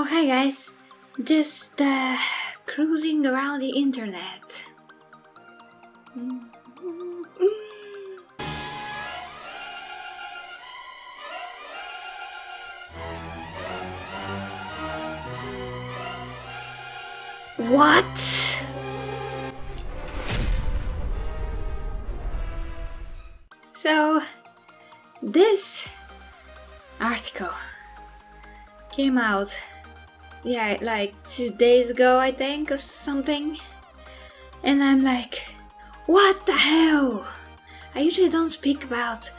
hi guys, just cruising around the internet. What? So, this article came out, like 2 days ago, I think, or something. And I'm like, what the hell? I usually don't speak about,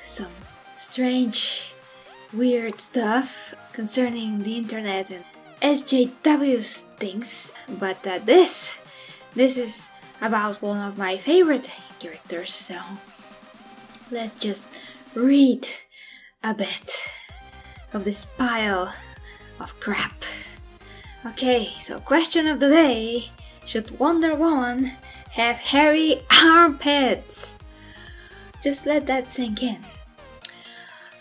some strange, weird stuff concerning the internet and SJW's things, but this is about one of my favorite characters, so let's just read a bit of this pile of crap. Okay, so question of the day: should Wonder Woman have hairy armpits? Just let that sink in.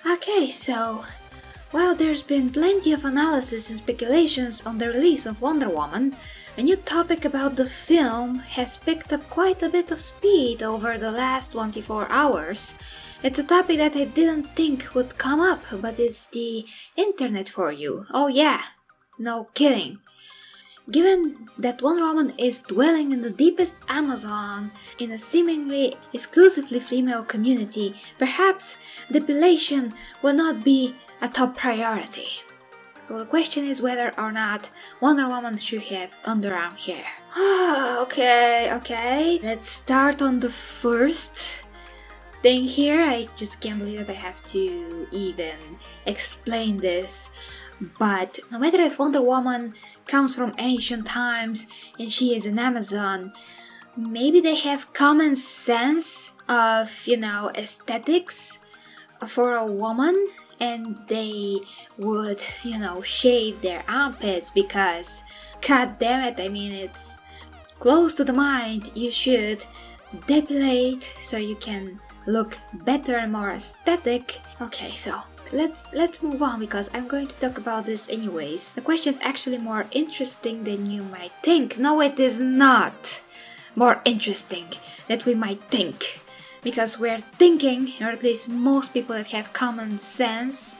Okay, so while there's been plenty of analysis and speculations on the release of Wonder Woman, a new topic about the film has picked up quite a bit of speed over the last 24 hours. It's a topic that I didn't think would come up, but it's the internet for you. Oh yeah, no kidding. Given that Wonder Woman is dwelling in the deepest Amazon in a seemingly exclusively female community, perhaps depilation will not be a top priority. So the question is whether or not Wonder Woman should have underarm hair. Okay, let's start on the first thing here. I just can't believe that I have to even explain this. But no matter if Wonder Woman comes from ancient times and she is an Amazon, maybe they have common sense of, aesthetics for a woman, and they would, shave their armpits because, god damn it, it's close to the mind. You should depilate so you can look better and more aesthetic. Okay, so let's move on because I'm going to talk about this anyways. The question is actually more interesting than you might think. No, it is not more interesting than we might think. Because we're thinking, or at least most people that have common sense,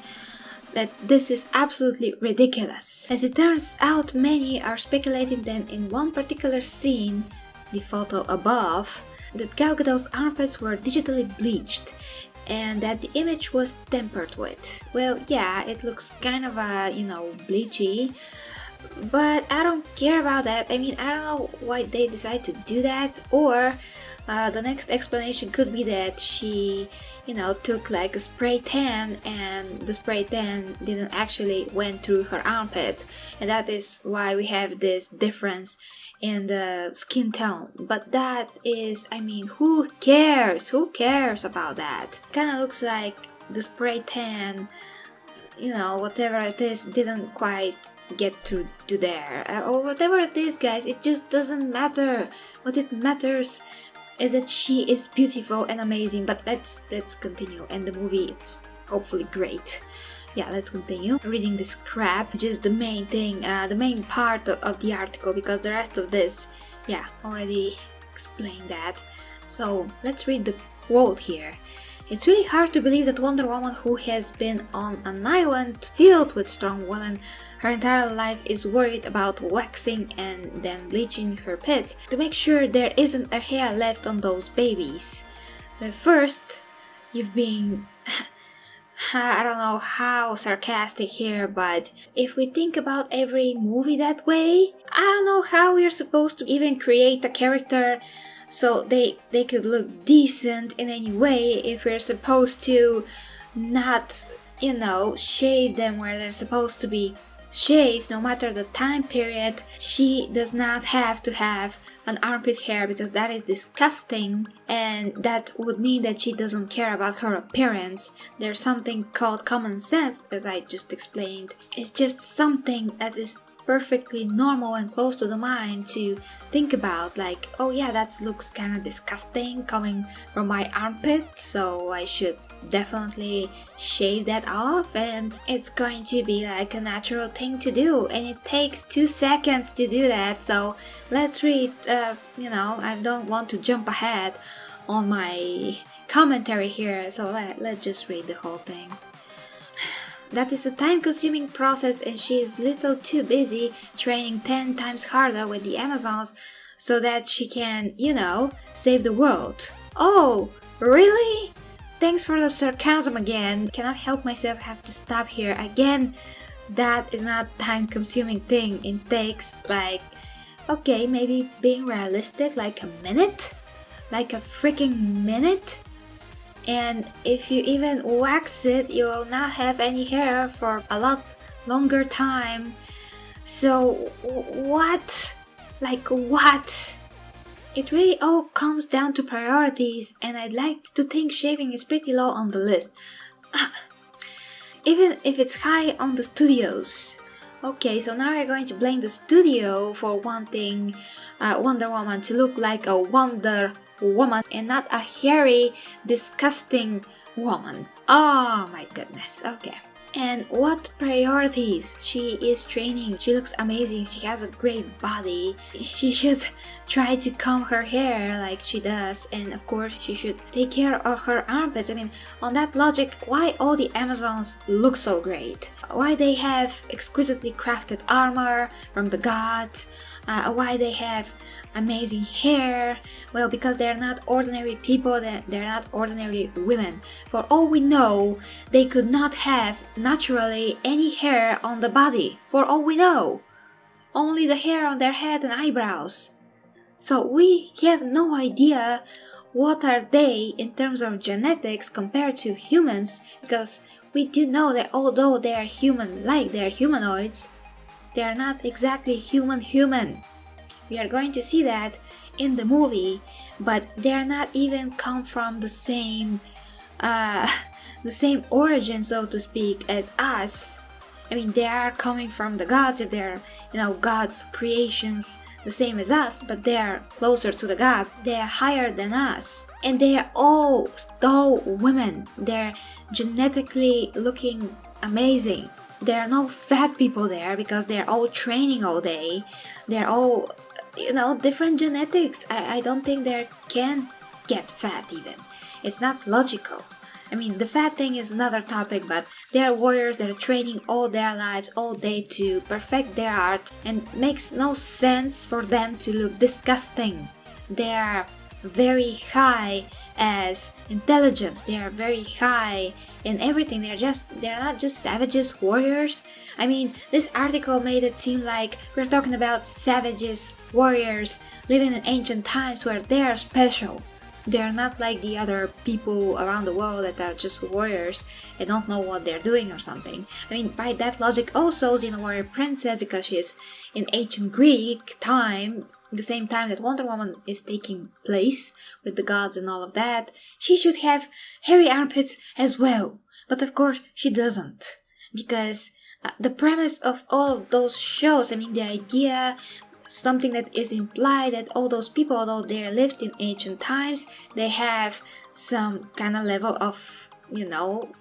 that this is absolutely ridiculous. As it turns out, many are speculating that in one particular scene, the photo above, that Gal Gadot's armpits were digitally bleached and that the image was tampered with. Well, yeah, it looks kind of bleachy, but I don't care about that. I don't know why they decide to do that, or the next explanation could be that she, took like a spray tan and the spray tan didn't actually went through her armpit, and that is why we have this difference in the skin tone. But that is, who cares? Who cares about that? Kinda looks like the spray tan, whatever it is, didn't quite get to there, or whatever it is, guys. It just doesn't matter. What it matters is that she is beautiful and amazing. But let's continue, and the movie is hopefully great. Yeah, let's continue reading this crap, which is the main thing, the main part of the article, because the rest of this, already explained that. So let's read the quote here. It's really hard to believe that Wonder Woman, who has been on an island filled with strong women her entire life, is worried about waxing and then bleaching her pits to make sure there isn't a hair left on those babies. But first, you've been I don't know how sarcastic here, but if we think about every movie that way, I don't know how we're supposed to even create a character so they could look decent in any way if we're supposed to not, shave them where they're supposed to be shaved, no matter the time period. She does not have to have an armpit hair because that is disgusting, and that would mean that she doesn't care about her appearance. There's something called common sense, as I just explained. It's just something that is perfectly normal and close to the mind to think about, oh yeah, that looks kind of disgusting coming from my armpit, so I should definitely shave that off, and it's going to be like a natural thing to do, and it takes 2 seconds to do that. So let's read, I don't want to jump ahead on my commentary here, so let's just read the whole thing. That is a time-consuming process, and she is little too busy training 10 times harder with the Amazons so that she can, save the world. Oh, really? Thanks for the sarcasm again. Cannot help myself, have to stop here. Again, that is not time-consuming thing. It takes okay, maybe being realistic, like a minute? Like a freaking minute? And if you even wax it, you will not have any hair for a lot longer time. So what? What? It really all comes down to priorities, and I'd like to think shaving is pretty low on the list. Even if it's high on the studios. Okay, so now we're going to blame the studio for wanting Wonder Woman to look like a Wonder Woman and not a hairy, disgusting woman. Oh my goodness, okay. And what priorities? She is training, she looks amazing, she has a great body. She should try to comb her hair like she does, and of course she should take care of her armpits. I mean, on that logic, why all the Amazons look so great? Why they have exquisitely crafted armor from the gods? Why they have amazing hair? Well, because they're not ordinary people, they're not ordinary women. For all we know, they could not have naturally any hair on the body. For all we know, only the hair on their head and eyebrows. So we have no idea what are they in terms of genetics compared to humans, because we do know that although they are human-like, they are humanoids, they are not exactly human. We are going to see that in the movie, but they are not even come from the same origin, so to speak, as us. I mean, they are coming from the gods, if they're, God's creations, the same as us, but they are closer to the gods. They are higher than us, and they are all tall women. They're genetically looking amazing. There are no fat people there because they're all training all day. They're all, different genetics. I don't think they can get fat even. It's not logical. I mean, the fat thing is another topic, but they're warriors that are training all their lives, all day to perfect their art, and it makes no sense for them to look disgusting. They are very high as intelligence, they are very high in everything. They're not just savages, warriors. I mean, this article made it seem like we're talking about savages, warriors living in ancient times where they are special. They're not like the other people around the world that are just warriors and don't know what they're doing or something. I mean, by that logic also, Xena Warrior Princess, because she is in ancient Greek time, the same time that Wonder Woman is taking place with the gods and all of that, she should have hairy armpits as well. But of course she doesn't, because the premise of all of those shows, I mean, the idea, something that is implied that all those people, although they lived in ancient times, they have some kind of level of,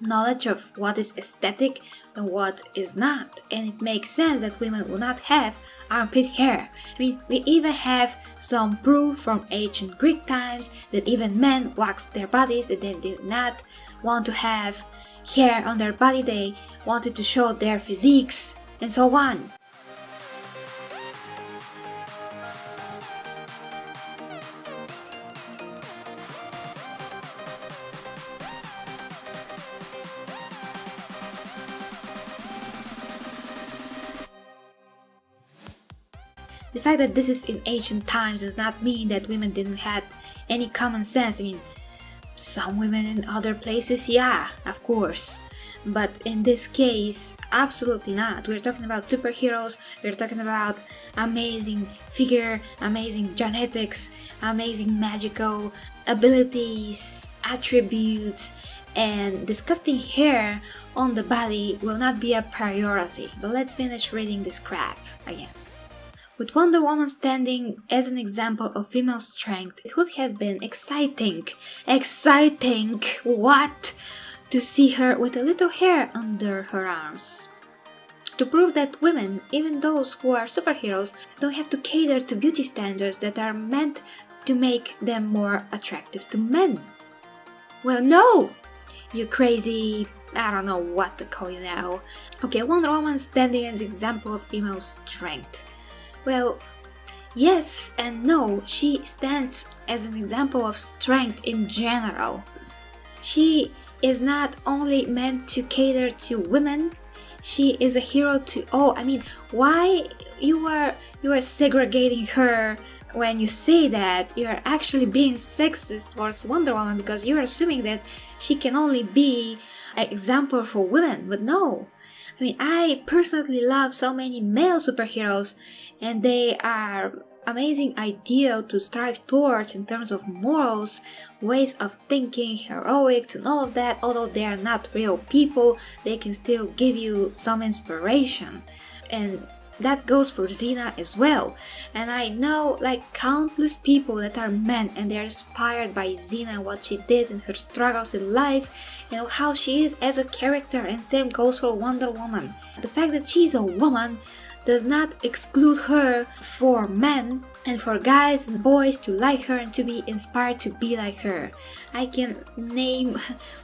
knowledge of what is aesthetic and what is not. And it makes sense that women will not have armpit hair. I mean, we even have some proof from ancient Greek times that even men waxed their bodies, that they did not want to have hair on their body, they wanted to show their physiques, and so on. The fact that this is in ancient times does not mean that women didn't have any common sense. I mean, some women in other places, yeah, of course. But in this case, absolutely not. We're talking about superheroes, we're talking about amazing figure, amazing genetics, amazing magical abilities, attributes, and disgusting hair on the body will not be a priority. But let's finish reading this crap again. With Wonder Woman standing as an example of female strength, it would have been exciting. Exciting? What? to see her with a little hair under her arms. To prove that women, even those who are superheroes, don't have to cater to beauty standards that are meant to make them more attractive to men. Well, no! You crazy, I don't know what to call you now. Okay, Wonder Woman standing as an example of female strength. Well, yes and no, she stands as an example of strength in general. She is not only meant to cater to women, she is a hero to all. I mean, why you are segregating her when you say that? You are actually being sexist towards Wonder Woman because you are assuming that she can only be an example for women, but no. I mean, I personally love so many male superheroes, and they are amazing ideal to strive towards in terms of morals, ways of thinking, heroics and all of that. Although they are not real people, they can still give you some inspiration, and that goes for Xena as well. And I know like countless people that are men and they're inspired by Xena, what she did and her struggles in life, you know, how she is as a character, and same goes for Wonder Woman. The fact that she's a woman does not exclude her for men and for guys and boys to like her and to be inspired to be like her. I can name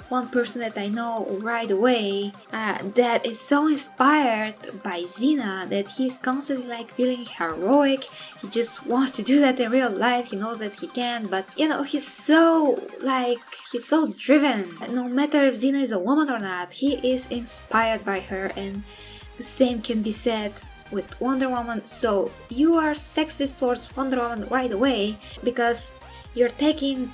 one person that I know right away that is so inspired by Xena that he's constantly like feeling heroic. He just wants to do that in real life. He knows that he can, but you know, he's so driven. No matter if Xena is a woman or not, he is inspired by her, and the same can be said with Wonder Woman. So you are sexist towards Wonder Woman right away because you're taking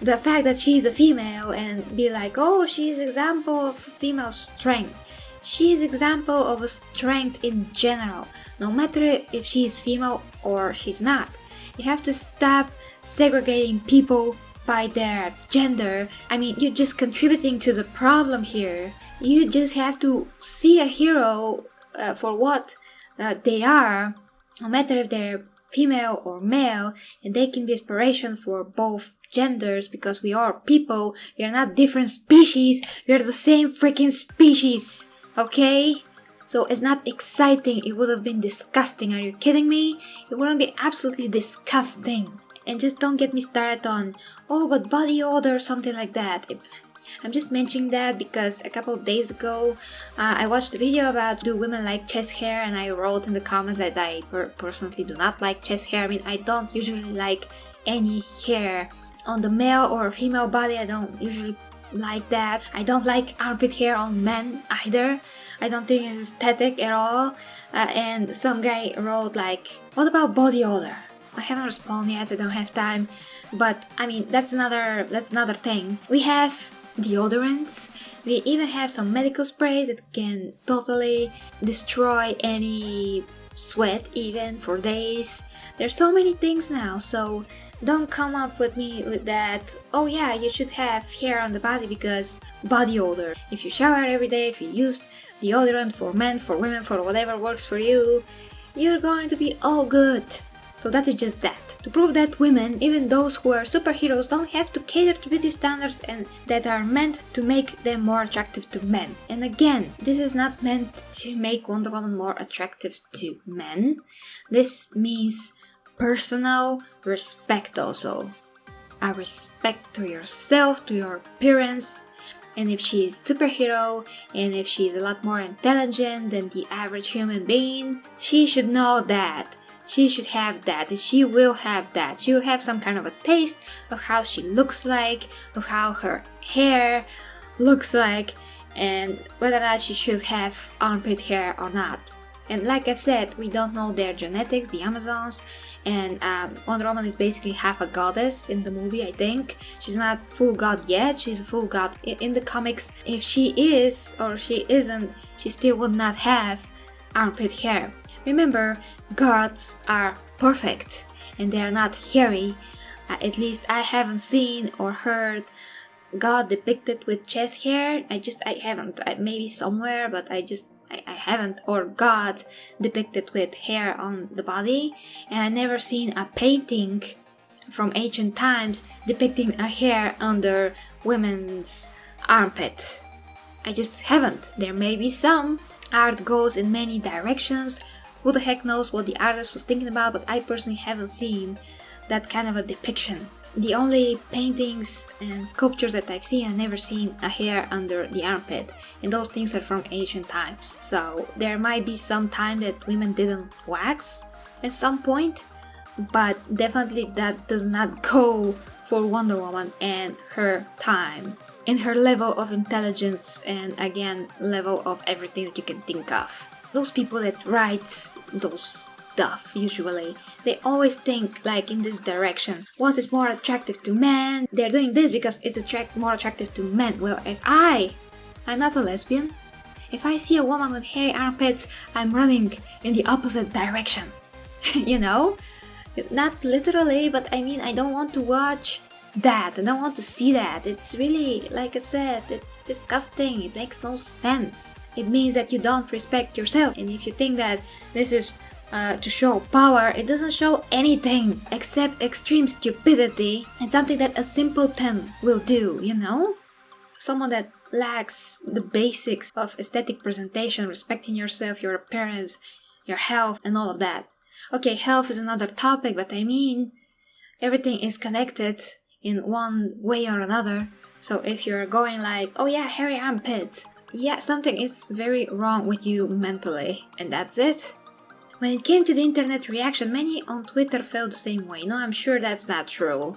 the fact that she's a female and be like, oh, she's example of female strength. She's example of a strength in general, no matter if she's female or she's not. You have to stop segregating people by their gender. I mean, you're just contributing to the problem here. You just have to see a hero for what they are, no matter if they're female or male, and they can be inspiration for both genders because we are people. We are not different species, we are the same freaking species, okay? So it's not exciting, it would have been disgusting. Are you kidding me? It wouldn't be absolutely disgusting. And just don't get me started on, oh, but body odor or something like that. I'm just mentioning that because a couple of days ago I watched a video about do women like chest hair, and I wrote in the comments that I personally do not like chest hair. I mean, I don't usually like any hair on the male or female body. I don't usually like that. I don't like armpit hair on men either. I don't think it's aesthetic at all. And some guy wrote like, what about body odor? I haven't responded yet, I don't have time. But I mean, that's another thing. We have deodorants. We even have some medical sprays that can totally destroy any sweat even for days. There's so many things now, so don't come up with me with that, oh yeah, you should have hair on the body because body odor. If you shower every day, if you use deodorant for men, for women, for whatever works for you, you're going to be all good. So that is just that. To prove that women, even those who are superheroes, don't have to cater to beauty standards and that are meant to make them more attractive to men. And again, this is not meant to make Wonder Woman more attractive to men. This means personal respect also. A respect to yourself, to your appearance. And if she is a superhero, and if she is a lot more intelligent than the average human being, she should know that. She should have that, she will have that. She will have some kind of a taste of how she looks like, of how her hair looks like, and whether or not she should have armpit hair or not. And like I've said, we don't know their genetics, the Amazons, and Wonder Woman is basically half a goddess in the movie, I think. She's not full god yet, she's a full god in the comics. If she is or she isn't, she still would not have armpit hair. Remember, gods are perfect and they are not hairy. At least I haven't seen or heard God depicted with chest hair. I haven't. Maybe somewhere, but I haven't. Or God depicted with hair on the body. And I never seen a painting from ancient times depicting a hair under women's armpit. I just haven't. There may be some. Art goes in many directions. Who the heck knows what the artist was thinking about, but I personally haven't seen that kind of a depiction. The only paintings and sculptures that I've seen, I've never seen a hair under the armpit, and those things are from ancient times. So there might be some time that women didn't wax at some point, but definitely that does not go for Wonder Woman and her time, and her level of intelligence, and again, level of everything that you can think of. Those people that write those stuff, usually, they always think like in this direction. What is more attractive to men? They're doing this because it's more attractive to men. Well, if I'm not a lesbian. If I see a woman with hairy armpits, I'm running in the opposite direction. You know? Not literally, but I mean, I don't want to watch that. I don't want to see that. It's really, like I said, it's disgusting. It makes no sense. It means that you don't respect yourself. And if you think that this is to show power, it doesn't show anything except extreme stupidity and something that a simpleton will do, you know? Someone that lacks the basics of aesthetic presentation, respecting yourself, your appearance, your health, and all of that. Okay, health is another topic, but I mean, everything is connected in one way or another. So if you're going like, oh yeah, hairy armpits, yeah, something is very wrong with you mentally, and that's it. When it came to the internet reaction, many on Twitter felt the same way. No, I'm sure that's not true.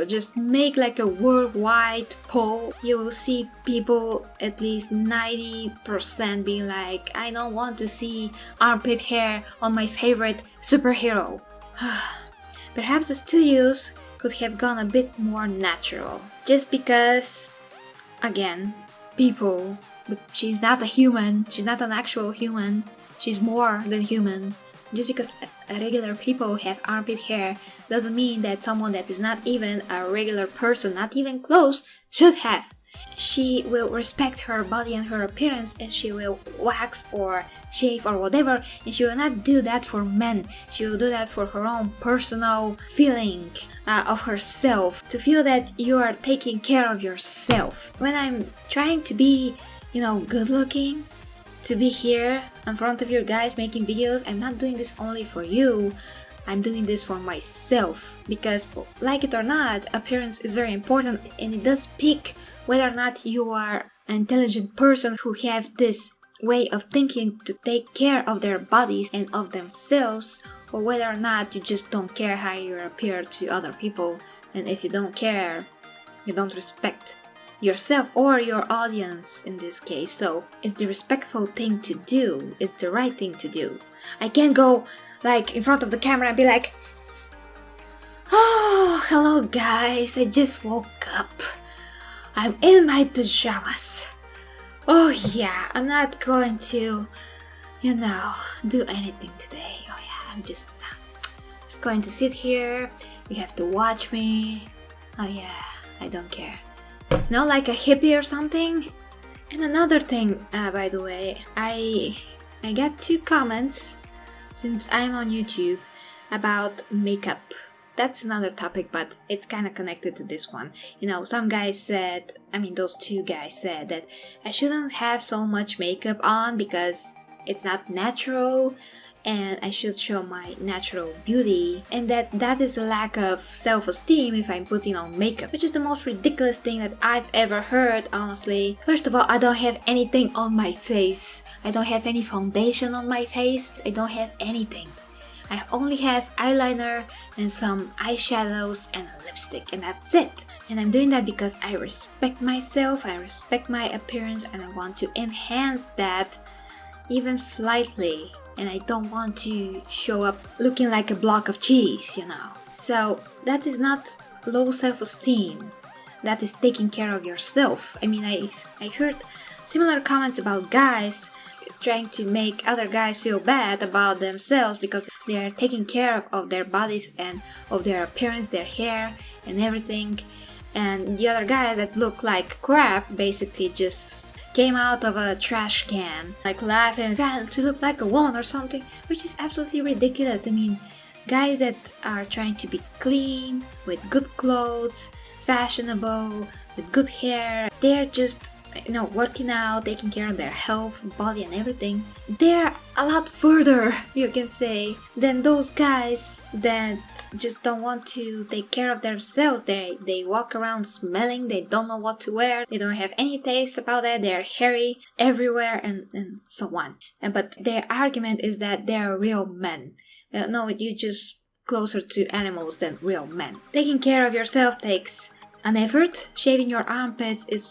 Just make like a worldwide poll. You will see people, at least 90%, being like, I don't want to see armpit hair on my favorite superhero. Perhaps the studios could have gone a bit more natural. Just because, again, people, but she's not a human, she's not an actual human, she's more than human. Just because regular people have armpit hair doesn't mean that someone that is not even a regular person, not even close, should have. She will respect her body and her appearance, and she will wax or shave or whatever, and she will not do that for men. She will do that for her own personal feeling of herself, to feel that you are taking care of yourself. When I'm trying to be, good looking, to be here in front of you guys making videos, I'm not doing this only for you, I'm doing this for myself, because like it or not, appearance is very important, and it does speak whether or not you are an intelligent person who have this way of thinking to take care of their bodies and of themselves, or whether or not you just don't care how you appear to other people. And if you don't care, you don't respect yourself or your audience in this case. So it's the respectful thing to do, it's the right thing to do. I can't go like in front of the camera and be like, oh, hello guys, I just woke up, I'm in my pajamas. Oh yeah, I'm not going to, do anything today. Oh yeah, I'm just going to sit here, you have to watch me. Oh yeah, I don't care. Not like a hippie or something. And another thing, by the way, I got 2 comments since I'm on YouTube about makeup. That's another topic, but it's kind of connected to this one. Some guys said, those 2 guys said that I shouldn't have so much makeup on because it's not natural, and I should show my natural beauty, and that is a lack of self-esteem if I'm putting on makeup, which is the most ridiculous thing that I've ever heard, honestly. First of all, I don't have anything on my face. I don't have any foundation on my face. I don't have anything. I only have eyeliner and some eyeshadows and a lipstick, and that's it. And I'm doing that because I respect myself, I respect my appearance, and I want to enhance that even slightly. And I don't want to show up looking like a block of cheese, So that is not low self-esteem. That is taking care of yourself. I heard similar comments about guys trying to make other guys feel bad about themselves because they are taking care of their bodies and of their appearance, their hair and everything. And the other guys that look like crap basically just came out of a trash can, like laughing, trying to look like a woman or something, which is absolutely ridiculous. Guys that are trying to be clean, with good clothes, fashionable, with good hair, they're just you know, working out, taking care of their health, body and everything, they're a lot further, you can say, than those guys that just don't want to take care of themselves. They walk around smelling, they don't know what to wear, they don't have any taste about that, they're hairy everywhere and so on. But their argument is that they're real men. No, you're just closer to animals than real men. Taking care of yourself takes an effort. Shaving your armpits is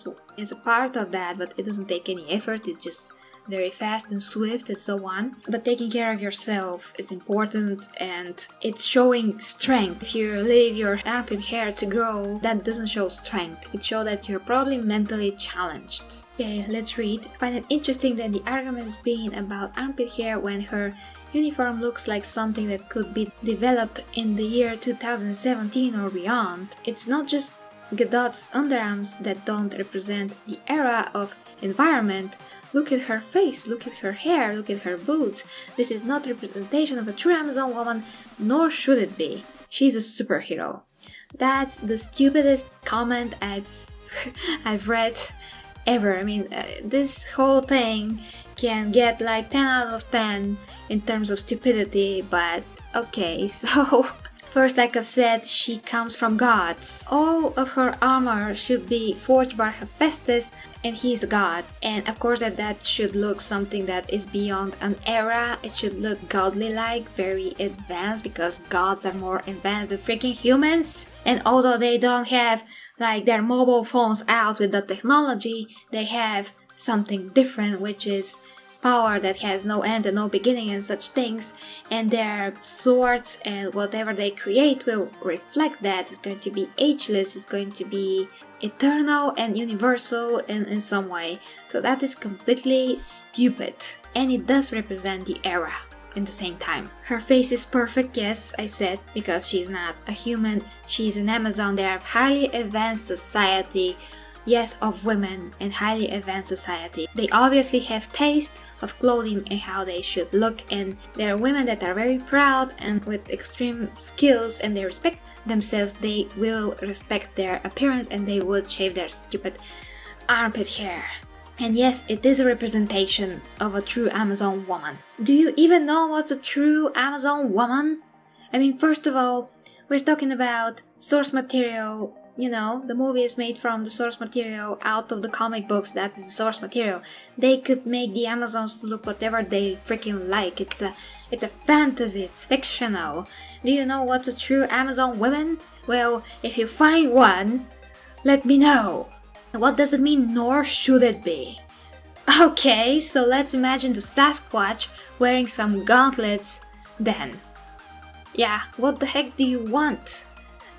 a part of that, but it doesn't take any effort. It's just very fast and swift and so on. But taking care of yourself is important, and it's showing strength. If you leave your armpit hair to grow, that doesn't show strength. It shows that you're probably mentally challenged. Okay, let's read. I find it interesting that the arguments being about armpit hair when her uniform looks like something that could be developed in the year 2017 or beyond. It's not just Godot's underarms that don't represent the era of environment. Look at her face, look at her hair, look at her boots. This is not representation of a true Amazon woman, nor should it be. She's a superhero. That's the stupidest comment I've read ever. I mean, this whole thing can get like 10 out of 10 in terms of stupidity, but okay, so first, like I've said, she comes from gods. All of her armor should be forged by Hephaestus, and he's a god. And of course that should look something that is beyond an era. It should look godly-like, very advanced, because gods are more advanced than freaking humans. And although they don't have like their mobile phones out with the technology, they have something different, which is power that has no end and no beginning and such things, and their swords and whatever they create will reflect that. It's going to be ageless, it's going to be eternal and universal in some way. So that is completely stupid, and it does represent the era in the same time. Her face is perfect, yes, I said, because she's not a human, she's an Amazon. They are a highly advanced society, yes, of women and highly advanced society. They obviously have taste of clothing and how they should look, and there are women that are very proud and with extreme skills, and they respect themselves. They will respect their appearance and they would shave their stupid armpit hair. And yes, it is a representation of a true Amazon woman. Do you even know what's a true Amazon woman? I mean, first of all, we're talking about source material. You know, the movie is made from the source material out of the comic books. That is the source material. They could make the Amazons look whatever they freaking like. It's a fantasy, it's fictional. Do you know what's a true Amazon woman? Well, if you find one, let me know. What does it mean, nor should it be? Okay, so let's imagine the Sasquatch wearing some gauntlets then. Yeah, what the heck do you want?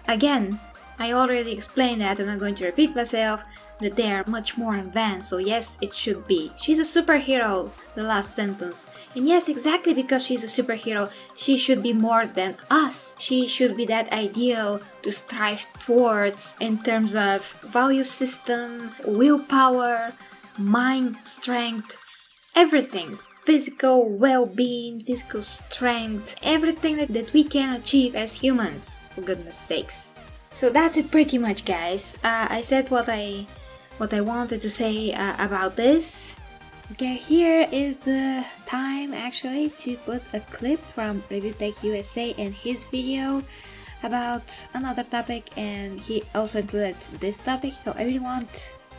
Again, I already explained that, and I'm going to repeat myself, that they are much more advanced, so yes, it should be. She's a superhero, the last sentence. And yes, exactly because she's a superhero, she should be more than us. She should be that ideal to strive towards in terms of value system, willpower, mind strength, everything. Physical well-being, physical strength, everything that we can achieve as humans, for goodness sakes. So that's it pretty much, guys. I said what I wanted to say about this. Okay, here is the time actually to put a clip from ReviewTechUSA and his video about another topic, and he also included this topic. So I really want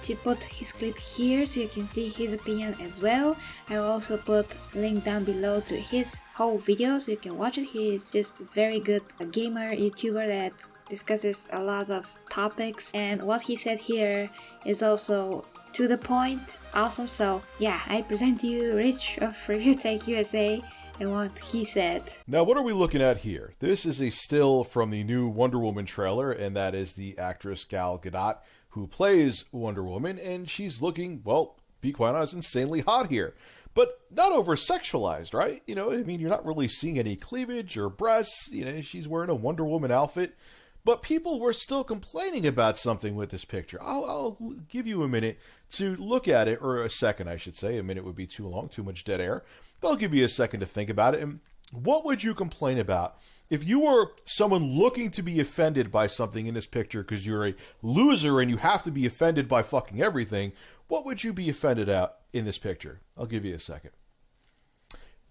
to put his clip here so you can see his opinion as well. I will also put a link down below to his whole video so you can watch it. He is just a very good gamer YouTuber that discusses a lot of topics, and what he said here is also to the point, awesome. So yeah, I present to you Rich of ReviewTechUSA and what he said. Now what are we looking at here? This is a still from the new Wonder Woman trailer, and that is the actress Gal Gadot who plays Wonder Woman, and she's looking, well, be quite honest, insanely hot here. But not over-sexualized, right? You know, I mean, you're not really seeing any cleavage or breasts. You know, she's wearing a Wonder Woman outfit. But people were still complaining about something with this picture. I'll give you a minute to look at it, or a second, I should say. A minute would be too long, too much dead air. But I'll give you a second to think about it. And what would you complain about If you were someone looking to be offended by something in this picture because you're a loser and you have to be offended by fucking everything, what would you be offended at in this picture? I'll give you a second.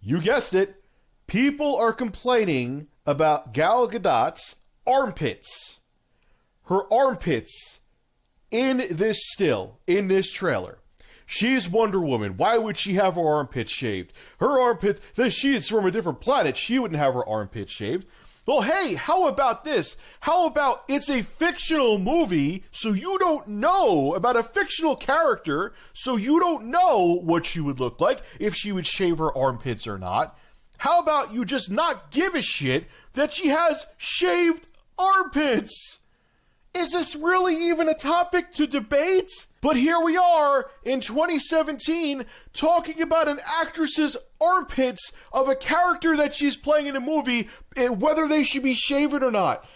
You guessed it. People are complaining about Gal Gadot's armpits. Her armpits in this still, in this trailer. She's Wonder Woman. Why would she have her armpits shaved? Her armpits, she's from a different planet. She wouldn't have her armpits shaved. Well, hey, how about this? How about it's a fictional movie, so you don't know about a fictional character, so you don't know what she would look like, if she would shave her armpits or not. How about you just not give a shit that she has shaved armpits? Is this really even a topic to debate? But here we are in 2017 talking about an actress's armpits of a character that she's playing in a movie and whether they should be shaven or not.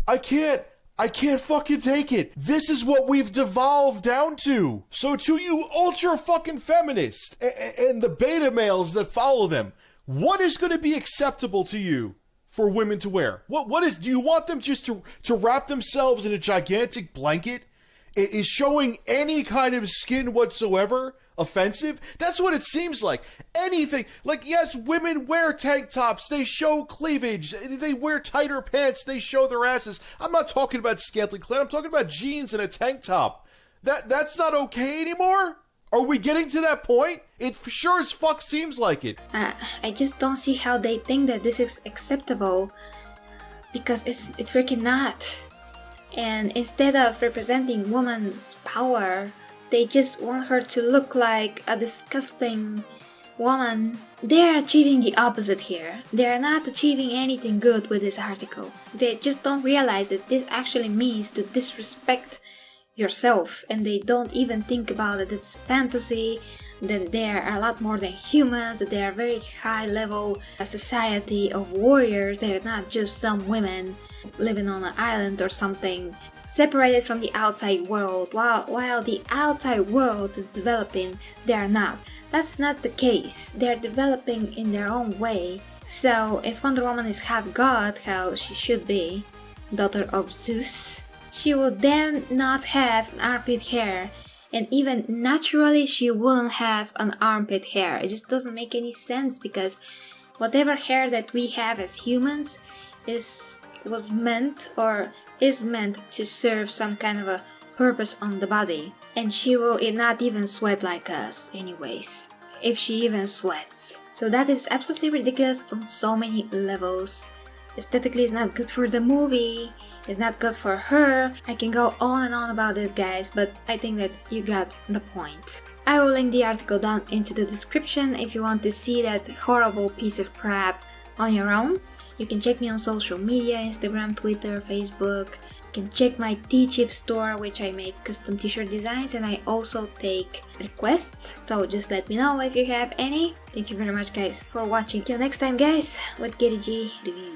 I can't fucking take it. This is what we've devolved down to. So to you ultra fucking feminists and the beta males that follow them, what is going to be acceptable to you for women to wear? What is, do you want them just to wrap themselves in a gigantic blanket? Is showing any kind of skin whatsoever offensive? That's what it seems like. Anything. Like, yes, women wear tank tops. They show cleavage. They wear tighter pants. They show their asses. I'm not talking about scantily clad. I'm talking about jeans and a tank top. That's not okay anymore? Are we getting to that point? It sure as fuck seems like it. I just don't see how they think that this is acceptable, because it's freaking not. And instead of representing woman's power, they just want her to look like a disgusting woman. They're achieving the opposite here. They're not achieving anything good with this article. They just don't realize that this actually means to disrespect yourself, and they don't even think about it. It's fantasy, that they are a lot more than humans, that they are a very high level a society of warriors. They're not just some women living on an island or something, separated from the outside world. While the outside world is developing, they are not. That's not the case. They're developing in their own way. So if Wonder Woman is half god, how she should be, daughter of Zeus, she will then not have an armpit hair. And even naturally, she wouldn't have an armpit hair. It just doesn't make any sense, because whatever hair that we have as humans was meant or is meant to serve some kind of a purpose on the body. And she will not even sweat like us anyways, if she even sweats. So that is absolutely ridiculous on so many levels. Aesthetically, it's not good for the movie. It's not good for her. I can go on and on about this, guys, but I think that you got the point. I will link the article down into the description if you want to see that horrible piece of crap on your own. You can check me on social media, Instagram, Twitter, Facebook. You can check my T-Chip store, which I make custom t-shirt designs, and I also take requests. So just let me know if you have any. Thank you very much, guys, for watching. Till next time, guys, with Gary G Review.